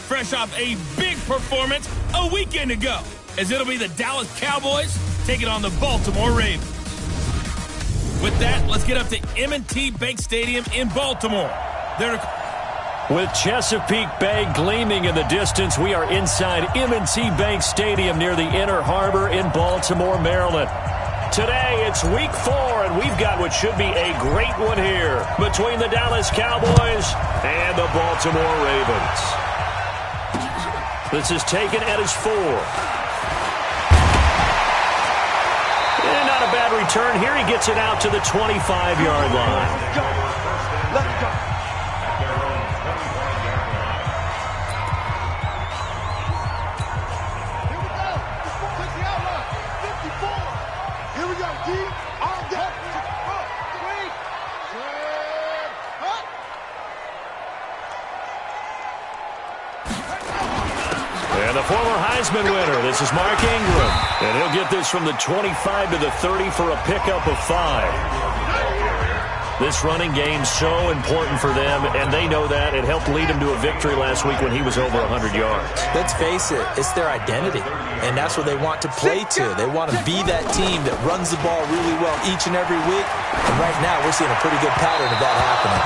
fresh off a big performance a weekend ago, as it'll be the Dallas Cowboys taking on the Baltimore Ravens. With that, let's get up to M&T Bank Stadium in Baltimore. With Chesapeake Bay gleaming in the distance, we are inside M&T Bank Stadium near the Inner Harbor in Baltimore, Maryland. Today, it's week 4, and we've got what should be a great one here between the Dallas Cowboys and the Baltimore Ravens. This is taken at his 4. And not a bad return here. He gets it out to the 25-yard line. Let's go. And the former Heisman winner, this is Mark Ingram. And he'll get this from the 25 to the 30 for a pickup of 5. This running game's so important for them, and they know that. It helped lead him to a victory last week when he was over 100 yards. Let's face it, it's their identity, and that's what they want to play to. They want to be that team that runs the ball really well each and every week, and right now we're seeing a pretty good pattern of that happening.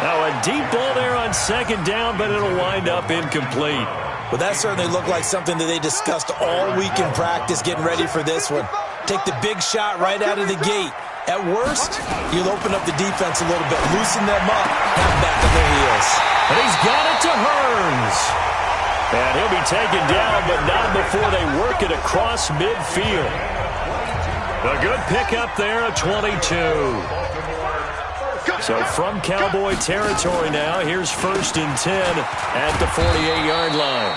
Now a deep ball there on second down, but it'll wind up incomplete. Well, that certainly looked like something that they discussed all week in practice getting ready for this one. Take the big shot right out of the gate. At worst, you'll open up the defense a little bit, loosen them up, have them back on their heels. And he's got it to Hearns. And he'll be taken down, but not before they work it across midfield. A good pickup there, a 22. So from Cowboy territory now, here's 1st and 10 at the 48-yard line.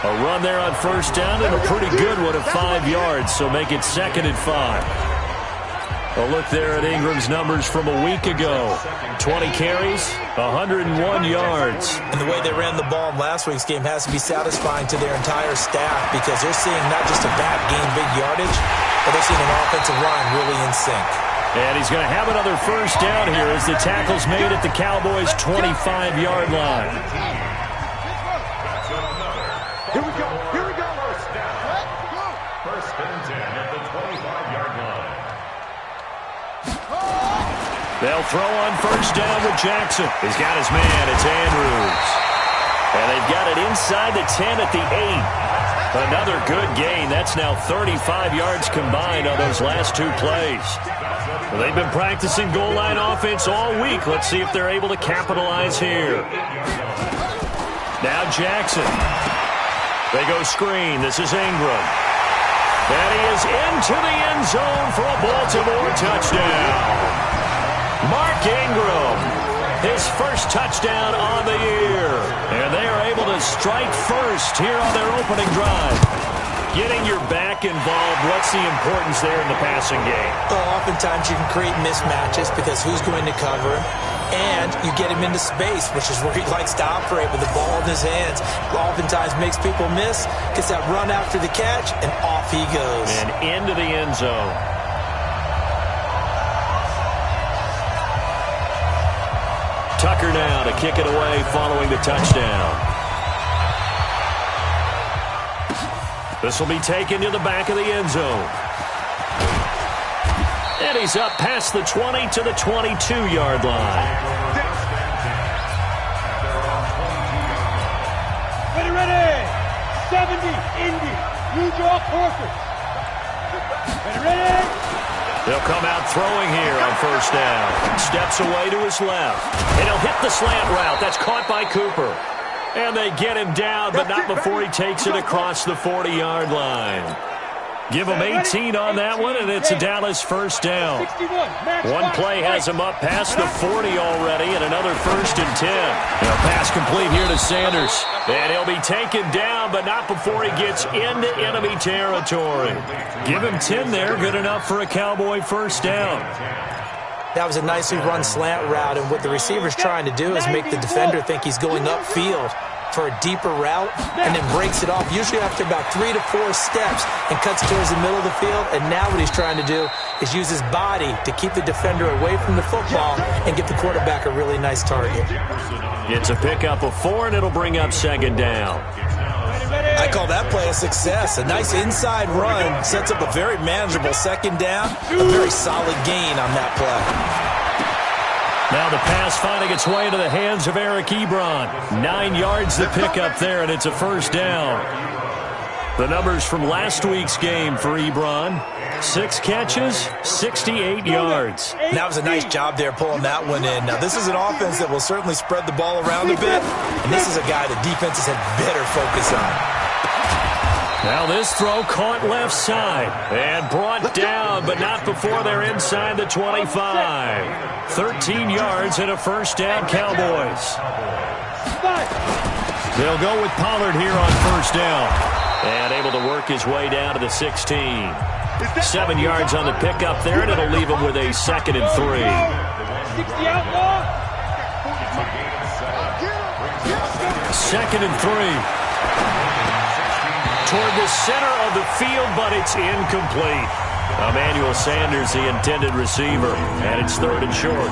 A run there on first down and a pretty good one of 5 yards, so make it 2nd and 5. A look there at Ingram's numbers from a week ago. 20 carries, 101 yards. And the way they ran the ball in last week's game has to be satisfying to their entire staff because they're seeing not just a back gain big yardage, but they're seeing an offensive line really in sync. And he's going to have another first down here as the tackle's made at the Cowboys' 25-yard line. Here we go. First down. First and 10 at the 25-yard line. They'll throw on first down with Jackson. He's got his man. It's Andrews. And they've got it inside the 10 at the 8. Another good gain. That's now 35 yards combined on those last 2 plays. Well, they've been practicing goal line offense all week. Let's see if they're able to capitalize here. Now Jackson. They go screen. This is Ingram. And he is into the end zone for a Baltimore touchdown. Mark Ingram, his first touchdown on the year. And they are able to strike first here on their opening drive. Getting your back involved, what's the importance there in the passing game? Well, oftentimes you can create mismatches because who's going to cover him? And you get him into space, which is where he likes to operate with the ball in his hands. Oftentimes makes people miss, gets that run after the catch, and off he goes. And into the end zone. Tucker now to kick it away following the touchdown. This will be taken to the back of the end zone. And he's up past the 20 to the 22-yard line. Ready. 70, Indy. New York Horses. Ready. They'll come out throwing here on first down. Steps away to his left. And he'll hit the slant route. That's caught by Cooper. And they get him down, but not before he takes it across the 40-yard line. Give him 18 on that one, and it's a Dallas first down. One play has him up past the 40 already, and another 1st and 10. A pass complete here to Sanders. And he'll be taken down, but not before he gets into enemy territory. Give him 10 there, good enough for a Cowboy first down. That was a nicely run slant route, and what the receiver's trying to do is make the defender think he's going upfield. for a deeper route and then breaks it off, usually after about 3 to 4 steps, and cuts towards the middle of the field. And now what he's trying to do is use his body to keep the defender away from the football and get the quarterback a really nice target. It's a pickup of 4, and it'll bring up second down. I call that play a success. A nice inside run sets up a very manageable second down. A very solid gain on that play. Now the pass finding its way into the hands of Eric Ebron. 9 yards the pickup there, and it's a first down. The numbers from last week's game for Ebron. 6 catches, 68 yards. That was a nice job there pulling that one in. Now, this is an offense that will certainly spread the ball around a bit, and this is a guy that defenses had better focus on. Now this throw caught left side and brought down, but not before they're inside the 25. 13 yards and a first down, Cowboys. They'll go with Pollard here on first down. And able to work his way down to the 16. 7 yards on the pickup there, and it'll leave him with a 2nd and 3. 2nd and 3. Toward the center of the field, but it's incomplete. Emmanuel Sanders, the intended receiver, and it's 3rd and short.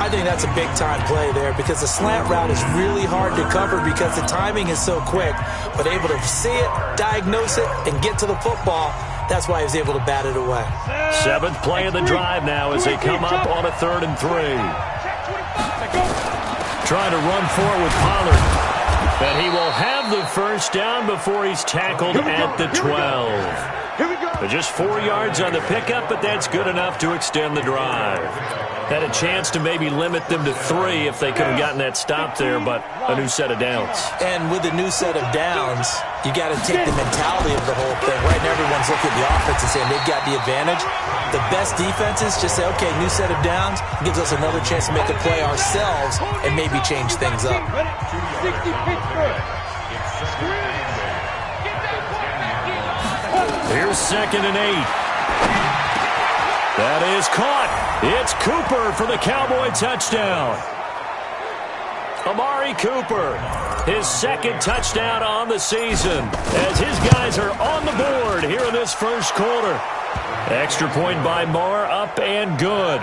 I think that's a big-time play there because the slant route is really hard to cover because the timing is so quick, but able to see it, diagnose it, and get to the football. That's why he was able to bat it away. 7th play of the drive now as they come up on a 3rd and 3. Trying to run forward with Pollard. And he will have the first down before he's tackled at the 12. Just 4 yards on the pickup, but that's good enough to extend the drive. Had a chance to maybe limit them to 3 if they could have gotten that stop there, but a new set of downs. And with a new set of downs, you got to take the mentality of the whole thing. Right now, everyone's looking at the offense and saying they've got the advantage. The best defenses just say, okay, new set of downs, gives us another chance to make a play ourselves and maybe change things up. Here's 2nd and 8. That is caught. It's Cooper for the Cowboy touchdown. Amari Cooper, his 2nd touchdown on the season as his guys are on the board here in this first quarter. Extra point by Marr, up and good.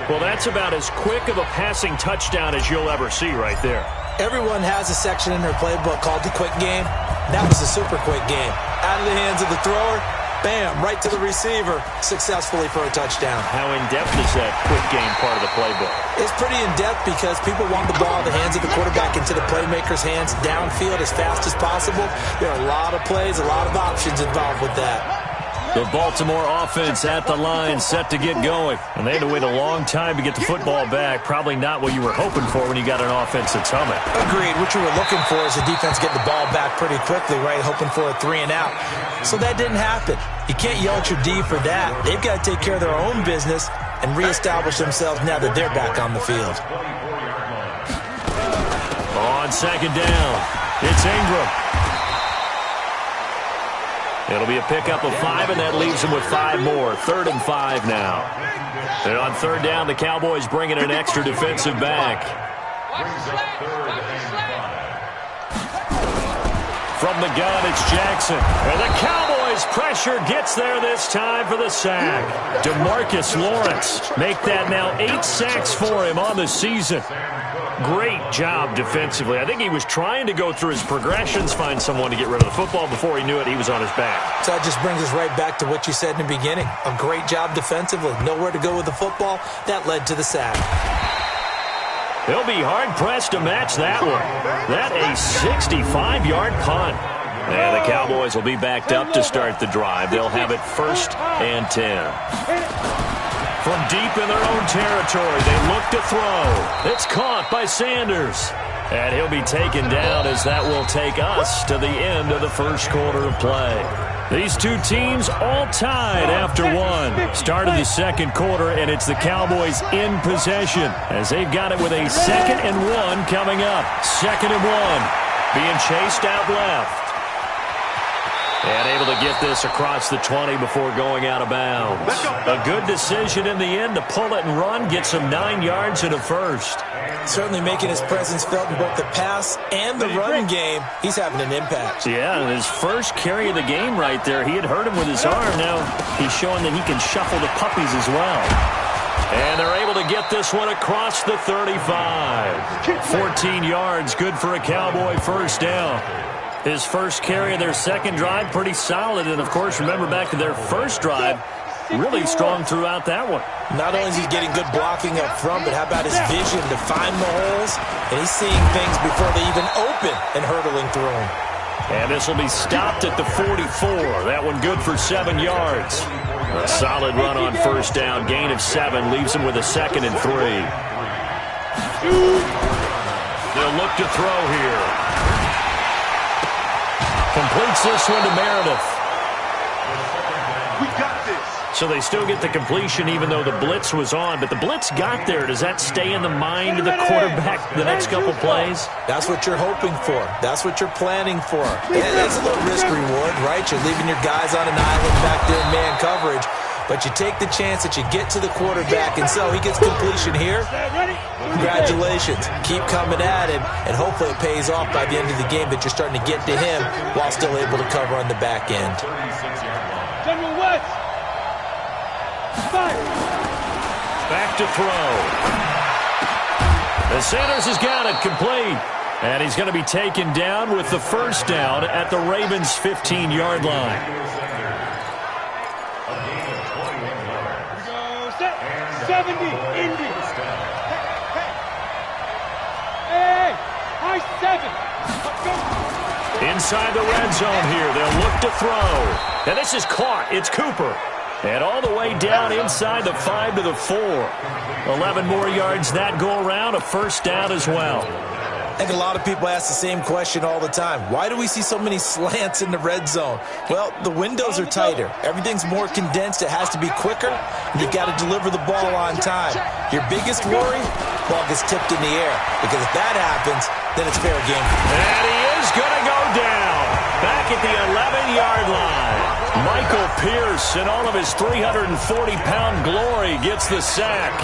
Well, that's about as quick of a passing touchdown as you'll ever see right there. Everyone has a section in their playbook called the quick game. That was a super quick game. Out of the hands of the thrower, bam, right to the receiver, successfully for a touchdown. How in-depth is that quick game part of the playbook? It's pretty in-depth because people want the ball in the hands of the quarterback into the playmaker's hands downfield as fast as possible. There are a lot of plays, a lot of options involved with that. The Baltimore offense at the line, set to get going. And they had to wait a long time to get the football back. Probably not what you were hoping for when you got an offense that's humming. Agreed. What you were looking for is the defense getting the ball back pretty quickly, right? Hoping for a 3 and out. So that didn't happen. You can't yell at your D for that. They've got to take care of their own business and reestablish themselves now that they're back on the field. On 2nd down, it's Ingram. It'll be a pickup of 5, and that leaves them with 5 more. 3rd and 5 now. And on 3rd down, the Cowboys bring in an extra defensive back. From the gun, it's Jackson. And the Cowboys pressure gets there this time for the sack. DeMarcus Lawrence make that now 8 sacks for him on the season. Great job defensively. I think he was trying to go through his progressions, find someone to get rid of the football. Before he knew it, he was on his back. So that just brings us right back to what you said in the beginning. A great job defensively. Nowhere to go with the football. That led to the sack. He'll be hard-pressed to match that one. That a 65-yard punt. And the Cowboys will be backed up to start the drive. They'll have it 1st and 10. From deep in their own territory, they look to throw. It's caught by Sanders. And he'll be taken down as that will take us to the end of the first quarter of play. These two teams all tied after 1. Start of the 2nd quarter, and it's the Cowboys in possession as they've got it with a 2nd and 1 coming up. 2nd and 1 being chased out left. And able to get this across the 20 before going out of bounds. A good decision in the end to pull it and run, get some 9 yards and a first. Certainly making his presence felt in both the pass and the run game. He's having an impact. Yeah, and his first carry of the game right there, he had hurt him with his arm. Now he's showing that he can shuffle the puppies as well. And they're able to get this one across the 35. 14 yards, good for a Cowboy first down. His first carry of their second drive, pretty solid. And, of course, remember back to their first drive, really strong throughout that one. Not only is he getting good blocking up front, but how about his vision to find the holes? And he's seeing things before they even open and hurtling through them. And this will be stopped at the 44. That one good for 7 yards. A solid run on first down. Gain of 7 leaves him with a 2nd and 3. They'll look to throw here. Completes this one to Meredith. We got this. So they still get the completion even though the blitz was on. But the blitz got there. Does that stay in the mind of the quarterback the next couple plays? That's what you're hoping for. That's what you're planning for. That's a little risk reward, right? You're leaving your guys on an island back there in man coverage. But you take the chance that you get to the quarterback, and so he gets completion here. Congratulations. Keep coming at him, and hopefully it pays off by the end of the game that you're starting to get to him while still able to cover on the back end. General West. Fire. Back to throw. The Sanders has got it complete. And he's going to be taken down with the first down at the Ravens' 15-yard line. 70, Indy. Hey, high 7. Inside the red zone here. They'll look to throw. And this is caught. It's Cooper. And all the way down inside the 5 to the 4. 11 more yards that go around. A first down as well. I think a lot of people ask the same question all the time. Why do we see so many slants in the red zone? Well, the windows are tighter. Everything's more condensed. It has to be quicker. And you've got to deliver the ball on time. Your biggest worry, ball gets tipped in the air. Because if that happens, then it's fair game. And he is going to go down. Back at the 11-yard line. Michael Pierce, in all of his 340-pound glory, gets the sack.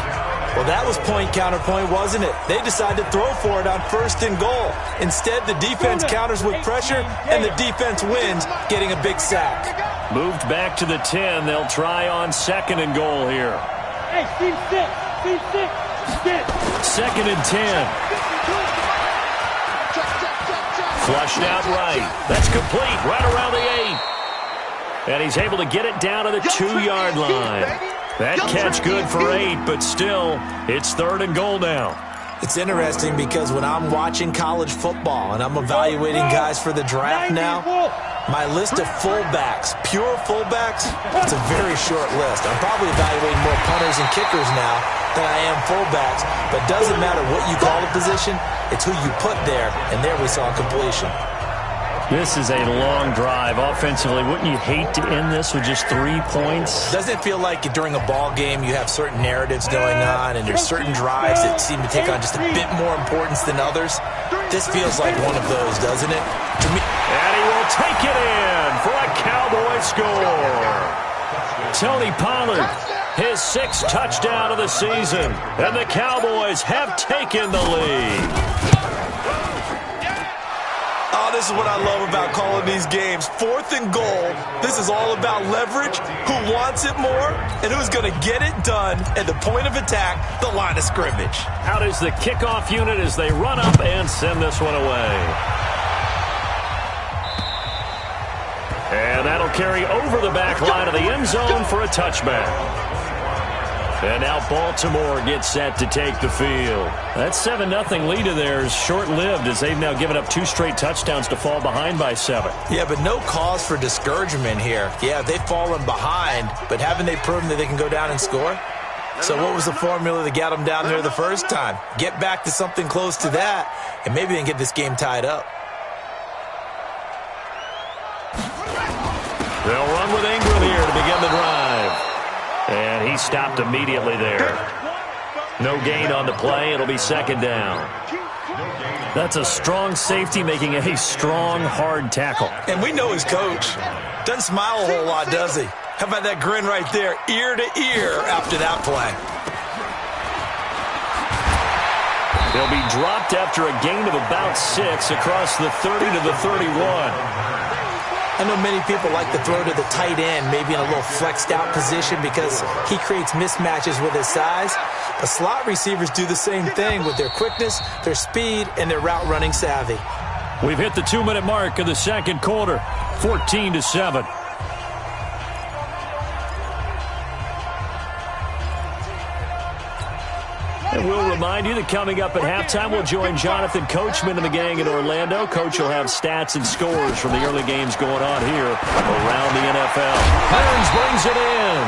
Well, that was point counterpoint, wasn't it? They decided to throw for it on 1st and goal. Instead, the defense counters with pressure, and the defense wins, getting a big sack. Moved back to the 10. They'll try on 2nd and goal here. Hey, team 6. 2nd and 10. Flushed out right. That's complete right around the 8. And he's able to get it down to the 2-yard line. That catch good for 8, but still, it's 3rd and goal now. It's interesting because when I'm watching college football and I'm evaluating guys for the draft now, my list of fullbacks, pure fullbacks, it's a very short list. I'm probably evaluating more punters and kickers now than I am fullbacks, but it doesn't matter what you call a position, it's who you put there, and there we saw completion. This is a long drive. Offensively, wouldn't you hate to end this with just 3 points? Doesn't it feel like during a ball game you have certain narratives going on and there's certain drives that seem to take on just a bit more importance than others? This feels like one of those, doesn't it? To me. And he will take it in for a Cowboy score. Tony Pollard, his 6th touchdown of the season. And the Cowboys have taken the lead. Oh, this is what I love about calling these games. 4th and goal. This is all about leverage, who wants it more, and who's going to get it done at the point of attack, the line of scrimmage. Out is the kickoff unit as they run up and send this one away. And that'll carry over the back line of the end zone for a touchback. And now Baltimore gets set to take the field. That 7-0 lead of theirs short-lived as they've now given up 2 straight touchdowns to fall behind by 7. Yeah, but no cause for discouragement here. Yeah, they've fallen behind, but haven't they proven that they can go down and score? So what was the formula that got them down there the first time? Get back to something close to that, and maybe they can get this game tied up. They'll run with Ingram here to begin the drive. And he stopped immediately there. No gain on the play. It'll be 2nd down. That's a strong safety making a strong, hard tackle. And we know his coach. Doesn't smile a whole lot, does he? How about that grin right there, ear to ear after that play? He'll be dropped after a gain of about 6 across the 30 to the 31. I know many people like to throw to the tight end, maybe in a little flexed out position because he creates mismatches with his size. But slot receivers do the same thing with their quickness, their speed, and their route running savvy. We've hit the 2-minute mark of the second quarter, 14-7. And we'll remind you that coming up at halftime, we'll join Jonathan Coachman and the gang in Orlando. Coach will have stats and scores from the early games going on here around the NFL. Hearns brings it in.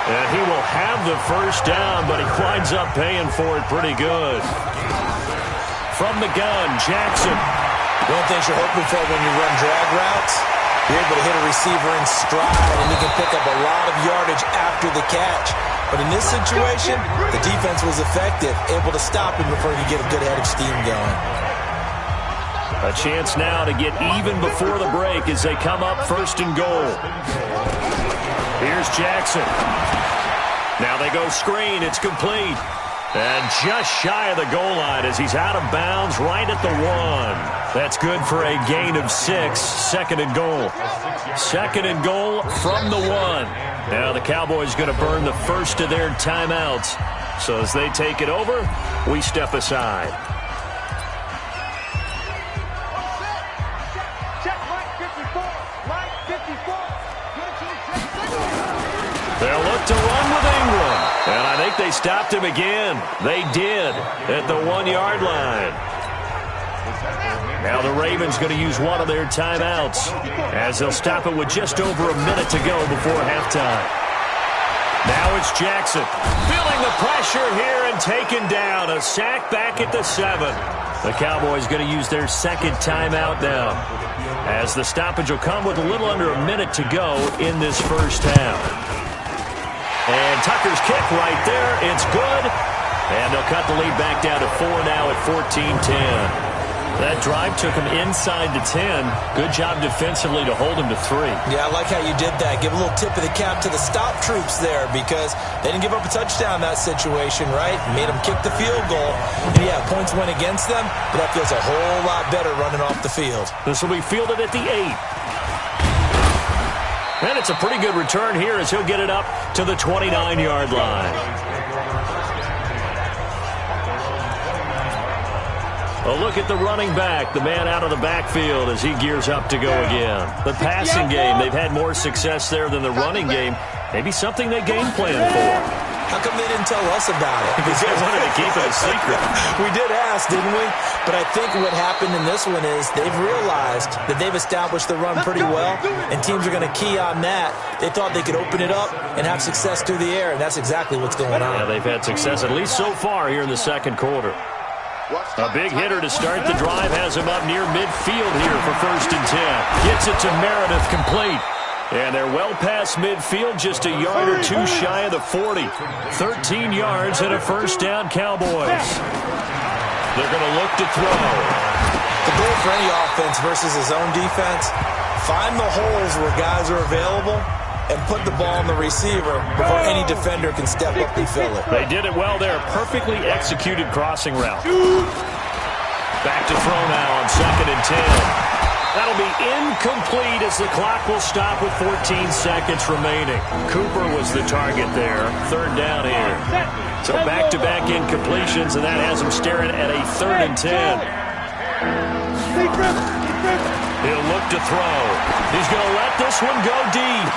And he will have the first down, but he winds up paying for it pretty good. From the gun, Jackson. One of the things you're hoping for when you run drag routes, you're able to hit a receiver in stride, and he can pick up a lot of yardage after the catch. But in this situation, the defense was effective, able to stop him before he could get a good head of steam going. A chance now to get even before the break as they come up first and goal. Here's Jackson. Now they go screen. It's complete. And just shy of the goal line as he's out of bounds right at the 1. That's good for a gain of 6. Second and goal. Second and goal from the 1. Now the Cowboys going to burn the first of their timeouts. So as they take it over, we step aside. They'll look to run with Ingram. And I think they stopped him again. They did at the 1-yard line. Now the Ravens going to use one of their timeouts as they'll stop it with just over a minute to go before halftime. Now it's Jackson feeling the pressure here and taken down. A sack back at the 7. The Cowboys going to use their second timeout now as the stoppage will come with a little under a minute to go in this first half. And Tucker's kick right there. It's good. And they'll cut the lead back down to 4 now at 14-10. That drive took him inside the 10. Good job defensively to hold him to 3. Yeah, I like how you did that. Give a little tip of the cap to the stop troops there because they didn't give up a touchdown in that situation, right? Made them kick the field goal. And yeah, points went against them, but that feels a whole lot better running off the field. This will be fielded at the 8. And it's a pretty good return here as he'll get it up to the 29-yard line. A look at the running back, the man out of the backfield as he gears up to go again. The passing game, they've had more success there than the running game. Maybe something they game plan for. How come they didn't tell us about it? Because they wanted to keep it a secret. We did ask, didn't we? But I think what happened in this one is they've realized that they've established the run pretty well, and teams are going to key on that. They thought they could open it up and have success through the air, and that's exactly what's going on. Yeah, they've had success, at least so far here in the second quarter. A big hitter to start the drive has him up near midfield here for 1st and 10. Gets it to Meredith, complete. And they're well past midfield, just a yard or two shy of the 40. 13 yards and a first down, Cowboys. They're going to look to throw. The goal for any offense versus his own defense, find the holes where guys are available and put the ball on the receiver before any defender can step up and fill it. They did it well there. Perfectly executed crossing route. Back to throw now on 2nd and 10. That'll be incomplete as the clock will stop with 14 seconds remaining. Cooper was the target there. 3rd down here. So back-to-back incompletions, and that has him staring at a 3rd and 10. He'll look to throw. He's going to let this one go deep.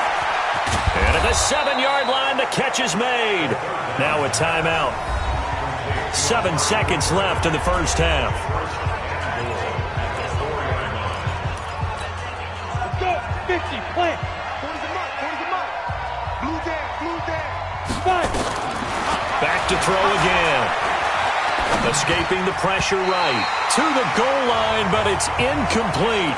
And at the 7-yard line, the catch is made. Now a timeout. 7 seconds left in the first half. Let's go. 50, plant. 40 the mark, 40 the mark. Blue down. 5. Back to throw again. Escaping the pressure right. To the goal line, but it's incomplete.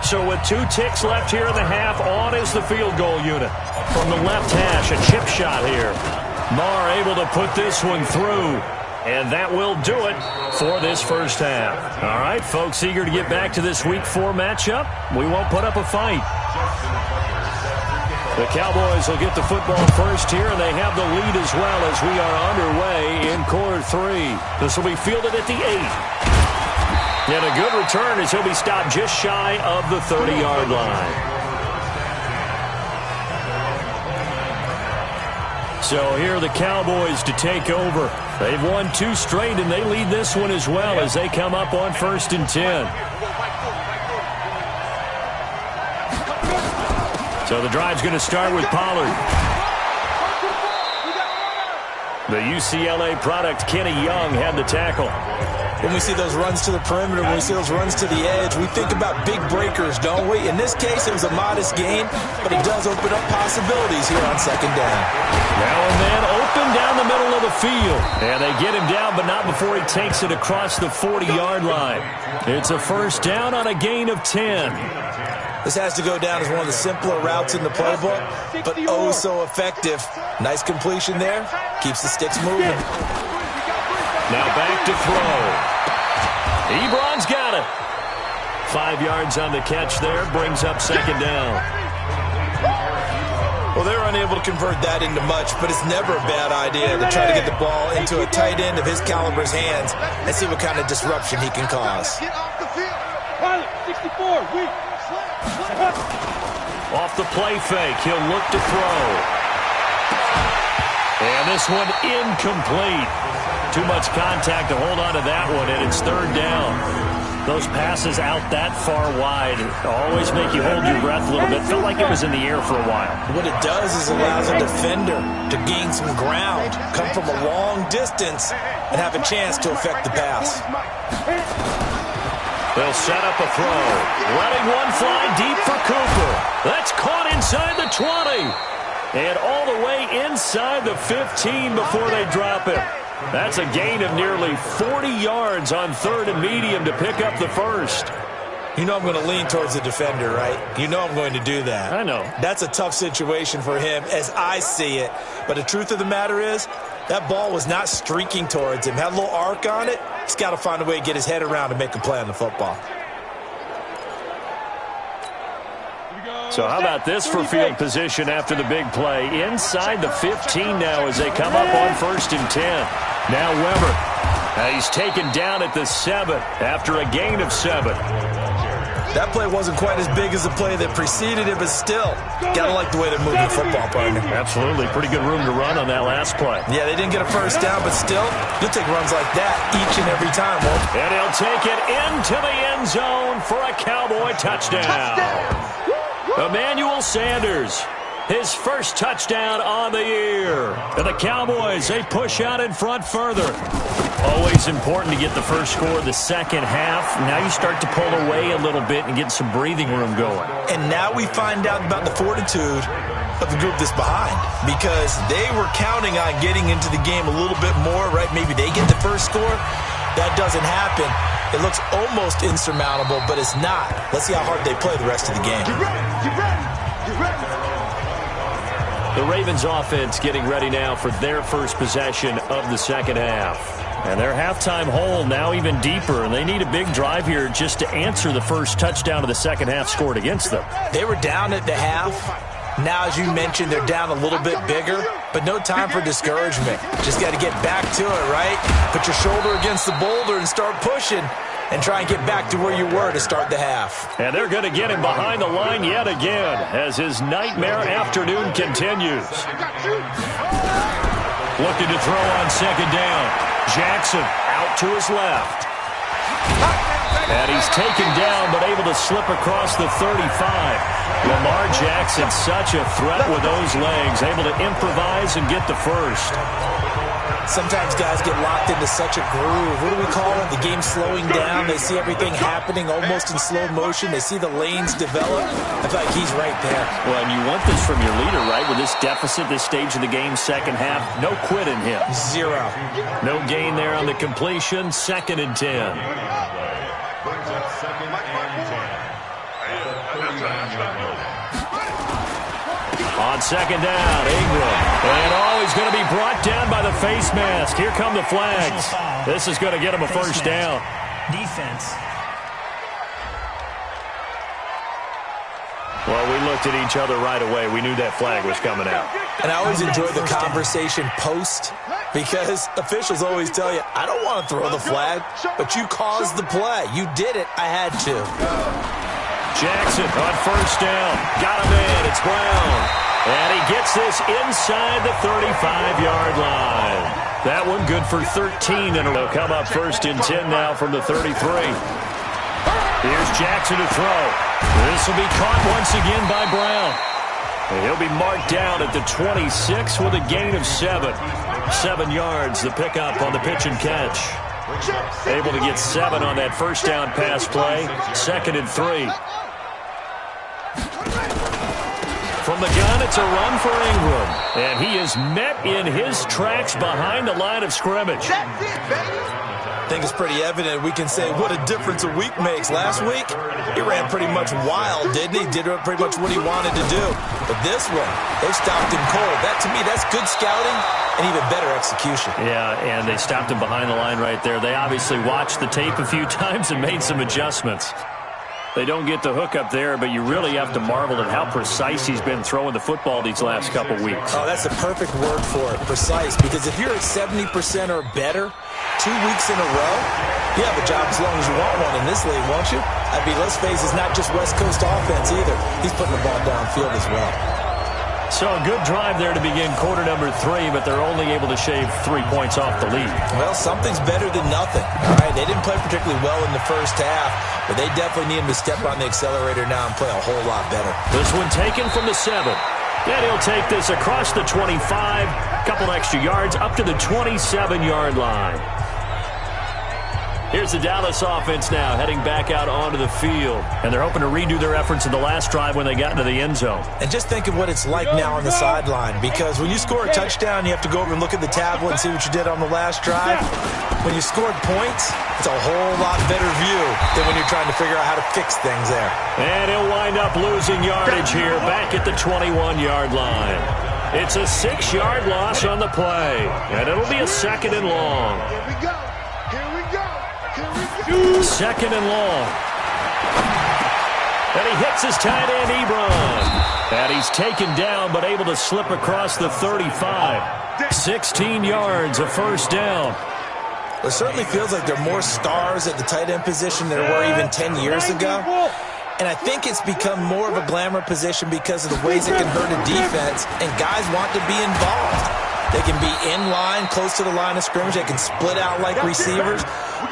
So with 2 ticks left here in the half, on is the field goal unit. From the left hash, a chip shot here. Marr able to put this one through. And that will do it for this first half. All right, folks, eager to get back to this Week 4 matchup. We won't put up a fight. The Cowboys will get the football first here, and they have the lead as well as we are underway in quarter 3. This will be fielded at the 8. And a good return as he'll be stopped just shy of the 30-yard line. So here are the Cowboys to take over. They've won 2 straight, and they lead this one as well as they come up on 1st and 10. So the drive's going to start with Pollard. The UCLA product, Kenny Young, had the tackle. When we see those runs to the perimeter, when we see those runs to the edge, we think about big breakers, don't we? In this case, it was a modest gain, but it does open up possibilities here on 2nd down. Now and then, open down the middle of the field. And they get him down, but not before he takes it across the 40-yard line. It's a first down on a gain of 10. This has to go down as one of the simpler routes in the playbook, but oh so effective. Nice completion there. Keeps the sticks moving. Now back to throw. Ebron's got it. 5 yards on the catch there. Brings up 2nd down. Well, they're unable to convert that into much, but it's never a bad idea to try to get the ball into a tight end of his caliber's hands and see what kind of disruption he can cause. Off the play fake, he'll look to throw. And this one incomplete. Too much contact to hold on to that one, and it's 3rd down. Those passes out that far wide always make you hold your breath a little bit. Felt like it was in the air for a while. What it does is allows a defender to gain some ground, come from a long distance, and have a chance to affect the pass. They'll set up a throw. Letting one fly deep for Cooper. That's caught inside the 20. And all the way inside the 15 before they drop it. That's a gain of nearly 40 yards on 3rd and medium to pick up the first. You know I'm going to lean towards the defender, right? You know I'm going to do that. I know. That's a tough situation for him as I see it. But the truth of the matter is, that ball was not streaking towards him. Had a little arc on it. He's got to find a way to get his head around and make a play on the football. So how about this for field position after the big play? Inside the 15 now as they come up on 1st and 10. Now Weber. He's taken down at the 7 after a gain of 7. That play wasn't quite as big as the play that preceded it, but still, gotta like the way they moved the football, partner. Absolutely. Pretty good room to run on that last play. Yeah, they didn't get a first down, but still, you'll take runs like that each and every time, Wolf. And he'll take it into the end zone for a Cowboy touchdown. Emmanuel Sanders, his first touchdown on the year. And the Cowboys, they push out in front further. Always important to get the first score of the second half. Now you start to pull away a little bit and get some breathing room going. And now we find out about the fortitude of the group that's behind, because they were counting on getting into the game a little bit more, right? Maybe they get the first score. That doesn't happen. It looks almost insurmountable, but it's not. Let's see how hard they play the rest of the game. Get ready, get ready, get ready. The Ravens offense getting ready now for their first possession of the second half. And their halftime hole now even deeper, and they need a big drive here just to answer the first touchdown of the second half scored against them. They were down at the half. Now, as you mentioned, they're down a little bit bigger, but no time for discouragement. Just got to get back to it, right? Put your shoulder against the boulder and start pushing and try and get back to where you were to start the half. And they're going to get him behind the line yet again as his nightmare afternoon continues. Looking to throw on second down. Jackson out to his left. And he's taken down but able to slip across the 35. Lamar Jackson, such a threat with those legs, able to improvise and get the first. Sometimes guys get locked into such a groove. What do we call it? The game slowing down. They see everything happening almost in slow motion. They see the lanes develop. I feel like he's right there. Well, and you want this from your leader, right? With this deficit, this stage of the game, second half, no quit in him. Zero. No gain there on the completion, 2nd and 10. On second down, Ingram. And he's going to be brought down by the face mask. Here come the flags. This is going to get him a first down. Defense. Well, we looked at each other right away. We knew that flag was coming out. And I always enjoy the conversation post because officials always tell you, I don't want to throw the flag, but you caused the play. You did it. I had to. Jackson on first down. Got him in. It's Brown. And he gets this inside the 35-yard line. That one good for 13. And it'll come up first and 10 now from the 33. Here's Jackson to throw. This will be caught once again by Brown. And he'll be marked down at the 26 with a gain of 7. 7 yards, the pickup on the pitch and catch. Able to get 7 on that first down pass play. 2nd and 3. From the gun, it's a run for Ingram. And he is met in his tracks behind the line of scrimmage. That's it, baby. I think it's pretty evident we can say what a difference a week makes. Last week, he ran pretty much wild, didn't he? Did pretty much what he wanted to do. But this one, they stopped him cold. That, to me, that's good scouting and even better execution. Yeah, and they stopped him behind the line right there. They obviously watched the tape a few times and made some adjustments. They don't get the hook up there, but you really have to marvel at how precise he's been throwing the football these last couple weeks. Oh, that's the perfect word for it, precise. Because if you're at 70% or better 2 weeks in a row, you have a job as long as you want one in this league, won't you? I mean, let's face it, it's not just West Coast offense either. He's putting the ball downfield as well. So a good drive there to begin quarter number 3, but they're only able to shave 3 points off the lead. Well, something's better than nothing. All right, they didn't play particularly well in the first half, but they definitely need him to step on the accelerator now and play a whole lot better. This one taken from the 7. Then he'll take this across the 25, couple extra yards up to the 27-yard line. Here's the Dallas offense now heading back out onto the field. And they're hoping to redo their efforts in the last drive when they got into the end zone. And just think of what it's like now on the sideline, because when you score a touchdown, you have to go over and look at the tablet and see what you did on the last drive. When you scored points, it's a whole lot better view than when you're trying to figure out how to fix things there. And he'll wind up losing yardage here back at the 21-yard line. It's a 6-yard loss on the play, and it'll be a 2nd and long. Here we go. Here we go. 2nd and long. And he hits his tight end, Ebron. And he's taken down, but able to slip across the 35. 16 yards, a first down. It certainly feels like there are more stars at the tight end position than there were even 10 years ago. And I think it's become more of a glamour position because of the ways it can hurt a defense, and guys want to be involved. They can be in line, close to the line of scrimmage. They can split out like receivers.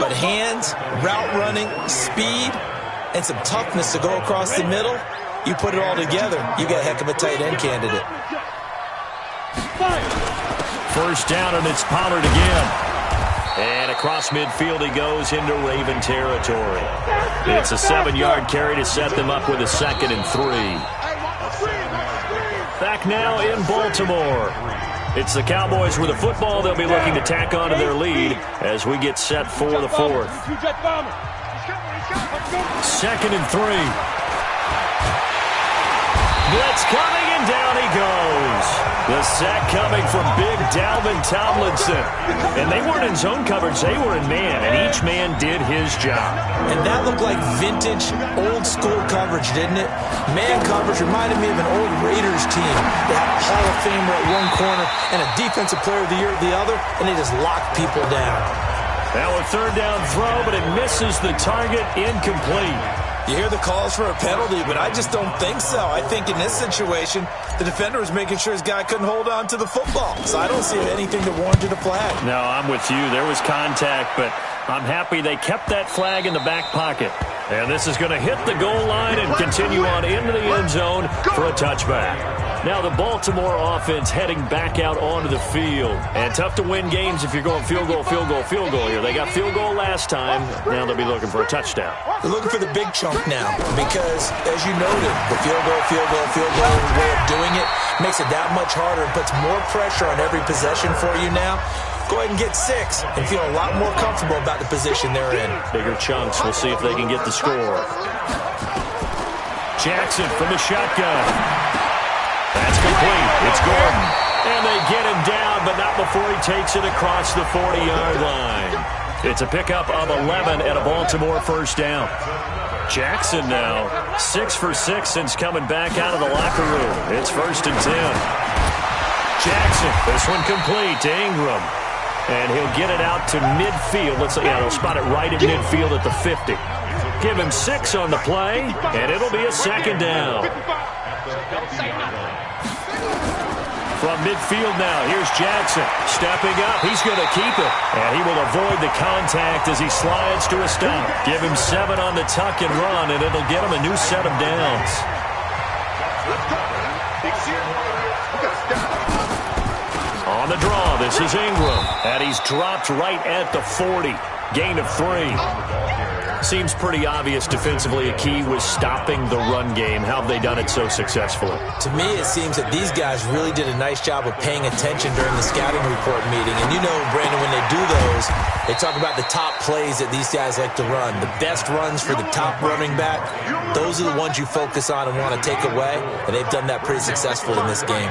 But hands, route running, speed, and some toughness to go across the middle, you put it all together, you got a heck of a tight end candidate. First down, and it's Pollard again. And across midfield he goes into Raven territory. It's a 7-yard carry to set them up with a 2nd and 3. Back now in Baltimore. It's the Cowboys with the football. They'll be looking to tack on to their lead as we get set for the 4th. 2nd and 3. Blitz coming, and down he goes. The sack coming from big Dalvin Tomlinson. And they weren't in zone coverage. They were in man, and each man did his job. And that looked like vintage, old-school coverage, didn't it? Man coverage reminded me of an old Raiders team. They had a Hall of Famer at one corner and a Defensive Player of the Year at the other, and they just locked people down. Now a 3rd down throw, but it misses the target, incomplete. You hear the calls for a penalty, but I just don't think so. I think in this situation, the defender was making sure his guy couldn't hold on to the football. So I don't see anything that warranted a flag. No, I'm with you. There was contact, but I'm happy they kept that flag in the back pocket. And this is going to hit the goal line and continue on into the end zone for a touchback. Now the Baltimore offense heading back out onto the field. And tough to win games if you're going field goal, field goal, field goal here. They got field goal last time. Now they'll be looking for a touchdown. They're looking for the big chunk now because, as you noted, the field goal way of doing it makes it that much harder and puts more pressure on every possession for you now. Go ahead and get 6 and feel a lot more comfortable about the position they're in. Bigger chunks. We'll see if they can get the score. Jackson from the shotgun. That's complete. It's Gordon. And they get him down, but not before he takes it across the 40-yard line. It's a pickup of 11 and a Baltimore first down. Jackson now 6 for 6 since coming back out of the locker room. It's 1st and 10. Jackson, this one complete to Ingram. And he'll get it out to midfield. They'll spot it right at midfield at the 50. Give him 6 on the play, and it'll be a second down. From midfield now, here's Jackson. Stepping up, he's going to keep it. And he will avoid the contact as he slides to a stop. Give him 7 on the tuck and run, and it'll get him a new set of downs. On the draw, this is Ingram. And he's dropped right at the 40. Gain of 3. Seems pretty obvious defensively a key was stopping the run game. How have they done it so successfully? To me, it seems that these guys really did a nice job of paying attention during the scouting report meeting. And you know, Brandon, when they do those, they talk about the top plays that these guys like to run. The best runs for the top running back, those are the ones you focus on and want to take away. And they've done that pretty successfully in this game.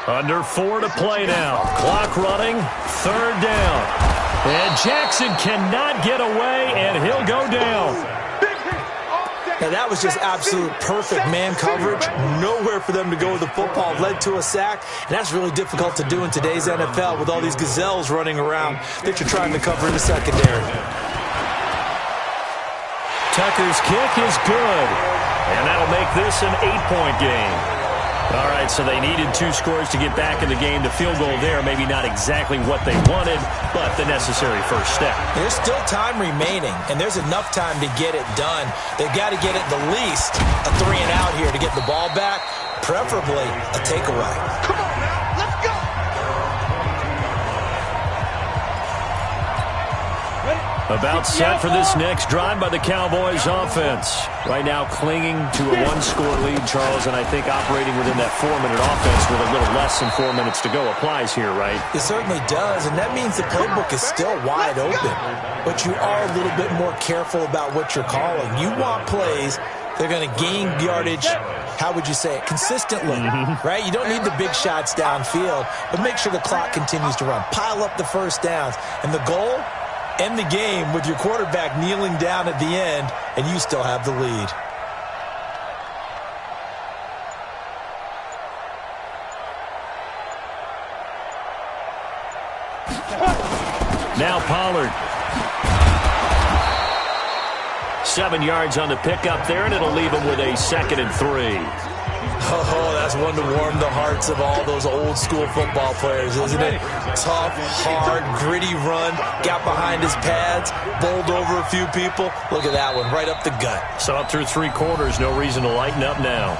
Under 4 to play now. Clock running, 3rd down. And Jackson cannot get away, and he'll go down. Now, that was just absolute perfect man coverage. Nowhere for them to go with the football. Led to a sack, and that's really difficult to do in today's NFL with all these gazelles running around that you're trying to cover in the secondary. Tucker's kick is good, and that'll make this an 8-point game. All right, so they needed 2 scores to get back in the game. The field goal there, maybe not exactly what they wanted, but the necessary first step. There's still time remaining, and there's enough time to get it done. They've got to get at the least a 3 and out here to get the ball back, preferably a takeaway. Come on now, let's go. About set for this next drive by the Cowboys offense. Right now clinging to a 1-score lead, Charles, and I think operating within that 4-minute offense with a little less than 4 minutes to go applies here, right? It certainly does, and that means the playbook is still wide open. But you are a little bit more careful about what you're calling. You want plays they're going to gain yardage, how would you say it, consistently, right? You don't need the big shots downfield, but make sure the clock continues to run. Pile up the first downs, and the goal, end the game with your quarterback kneeling down at the end, and you still have the lead. Now Pollard. 7 yards on the pickup there, and it'll leave him with a 2nd and 3. Oh, that's one to warm the hearts of all those old-school football players, isn't it? Tough, hard, gritty run, got behind his pads, bowled over a few people. Look at that one, right up the gut. So up through 3 quarters, no reason to lighten up now.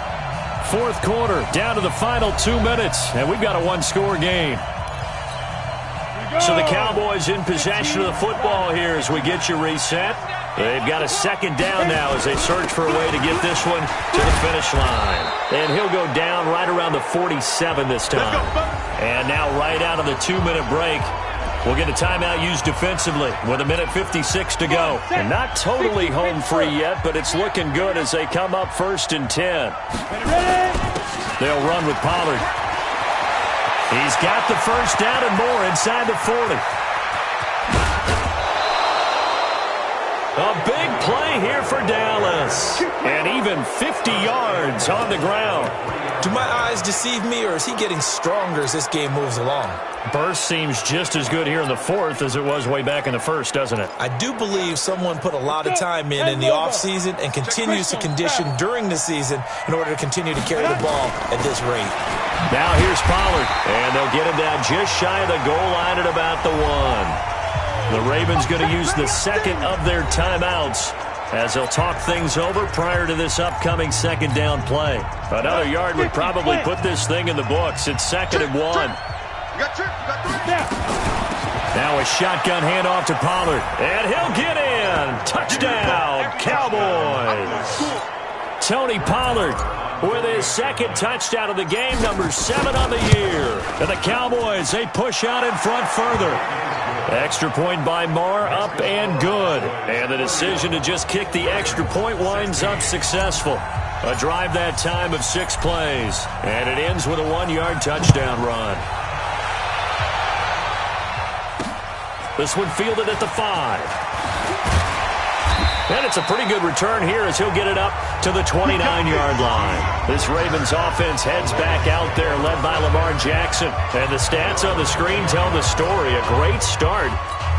4th quarter, down to the final 2 minutes, and we've got a 1-score game. So the Cowboys in possession of the football here as we get you reset. They've got a 2nd down now as they search for a way to get this one to the finish line. And he'll go down right around the 47 this time. And now right out of the 2-minute break, we'll get a timeout used defensively with 1:56 to go. And not totally home free yet, but it's looking good as they come up 1st and 10. They'll run with Pollard. He's got the first down and more inside the 40. A big play here for Dallas. And even 50 yards on the ground. Do my eyes deceive me, or is he getting stronger as this game moves along? Burst seems just as good here in the 4th as it was way back in the 1st, doesn't it? I do believe someone put a lot of time in the offseason and continues to condition during the season in order to continue to carry the ball at this rate. Now here's Pollard, and they'll get him down just shy of the goal line at about the 1. The Ravens going to use the 2nd of their timeouts as they'll talk things over prior to this upcoming 2nd down play. Another yard would probably put this thing in the books. It's 2nd and 1. Now a shotgun handoff to Pollard, and he'll get in. Touchdown, Cowboys. Tony Pollard with his 2nd touchdown of the game, number 7 on the year. And the Cowboys, they push out in front further. Extra point by Marr, up and good. And the the decision to just kick the extra point winds up successful. A drive that time of 6 plays, and it ends with a 1-yard touchdown run. This one fielded at the 5. And it's a pretty good return here as he'll get it up to the 29-yard line. This Ravens offense heads back out there, led by Lamar Jackson. And the stats on the screen tell the story. A great start.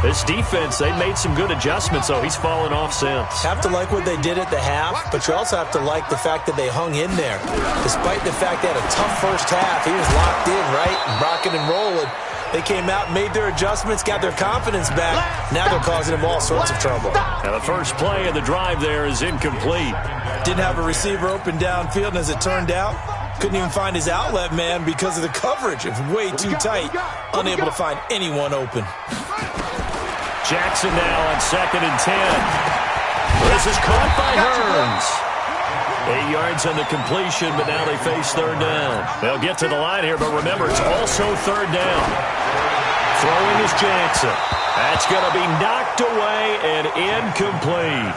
This defense, they made some good adjustments, though. He's fallen off since. Have to like what they did at the half, but you also have to like the fact that they hung in there. Despite the fact they had a tough first half, he was locked in, right, and rocking and rolling. They came out, made their adjustments, got their confidence back. Now they're causing him all sorts of trouble. And the first play of the drive there is incomplete. Didn't have a receiver open downfield, and as it turned out, couldn't even find his outlet man because of the coverage. It was way too tight, unable to find anyone open. Jackson now on 2nd and 10. This is caught by Hearns. 8 yards on the completion, but now they face 3rd down. They'll get to the line here, but remember, it's also 3rd down. Throwing is Jackson. That's going to be knocked away and incomplete.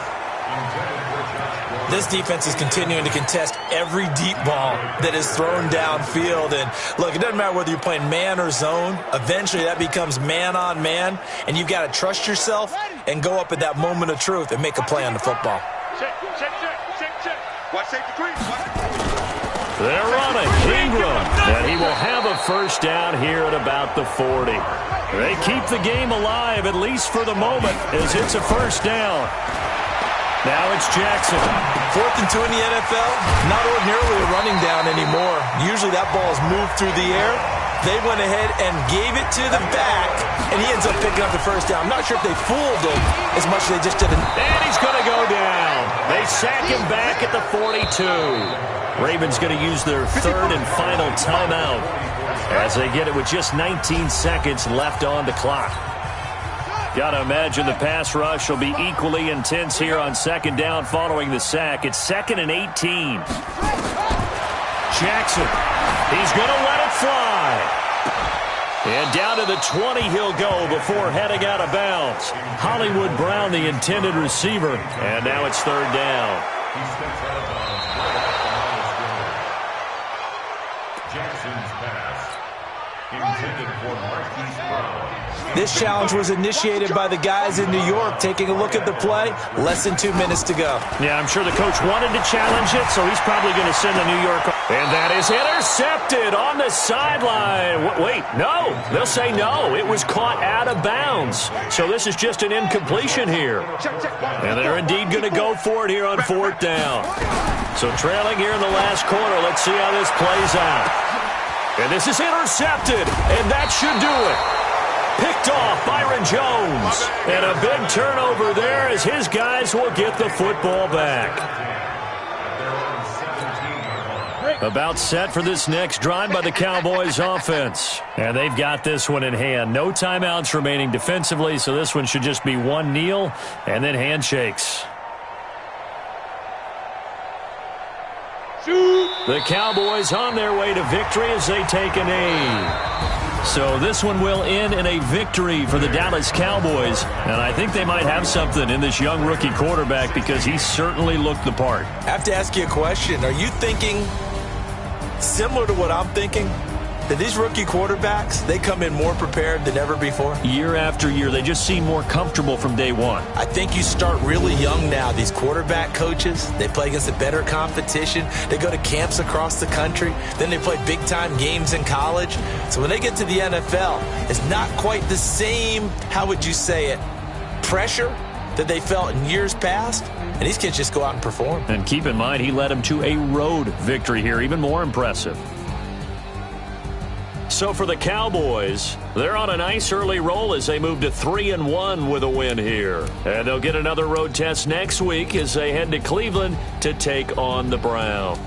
This defense is continuing to contest every deep ball that is thrown downfield. And look, it doesn't matter whether you're playing man or zone. Eventually that becomes man on man, and you've got to trust yourself and go up at that moment of truth and make a play on the football. Check. Watch safety green. They're running. Ingram. And he will have a first down here at about the 40. They keep the game alive, at least for the moment, as it's a first down. Now it's Jackson. 4th and 2 in the NFL, not ordinarily a running down anymore. Usually that ball is moved through the air. They went ahead and gave it to the back, and he ends up picking up the first down. I'm not sure if they fooled him as much as they just didn't. And he's going to go down. They sack him back at the 42. Ravens going to use their 3rd and final timeout as they get it with just 19 seconds left on the clock. Got to imagine the pass rush will be equally intense here on 2nd down following the sack. It's 2nd and 18. Jackson, he's going to let it fly. And down to the 20 he'll go before heading out of bounds. Hollywood Brown, the intended receiver. And now it's 3rd down. Jackson's pass intended for Marquise Brown. This challenge was initiated by the guys in New York. Taking a look at the play, less than 2 minutes to go. Yeah, I'm sure the coach wanted to challenge it, so he's probably going to send the New York. And that is intercepted on the sideline. Wait, no. They'll say no. It was caught out of bounds. So this is just an incompletion here. And they're indeed going to go for it here on 4th down. So trailing here in the last quarter. Let's see how this plays out. And this is intercepted, and that should do it. Picked off Byron Jones. And a big turnover there as his guys will get the football back. About set for this next drive by the Cowboys offense. And they've got this one in hand. No timeouts remaining defensively, so this one should just be one kneel and then handshakes. The Cowboys on their way to victory as they take a knee. So this one will end in a victory for the Dallas Cowboys. And I think they might have something in this young rookie quarterback because he certainly looked the part. I have to ask you a question. Are you thinking similar to what I'm thinking? That these rookie quarterbacks, they come in more prepared than ever before? Year after year, they just seem more comfortable from day one. I think you start really young now. These quarterback coaches, they play against a better competition. They go to camps across the country. Then they play big-time games in college. So when they get to the NFL, it's not quite the same, how would you say it, pressure that they felt in years past. And these kids just go out and perform. And keep in mind, he led them to a road victory here, even more impressive. So for the Cowboys, they're on a nice early roll as they move to 3-1 with a win here. And they'll get another road test next week as they head to Cleveland to take on the Browns.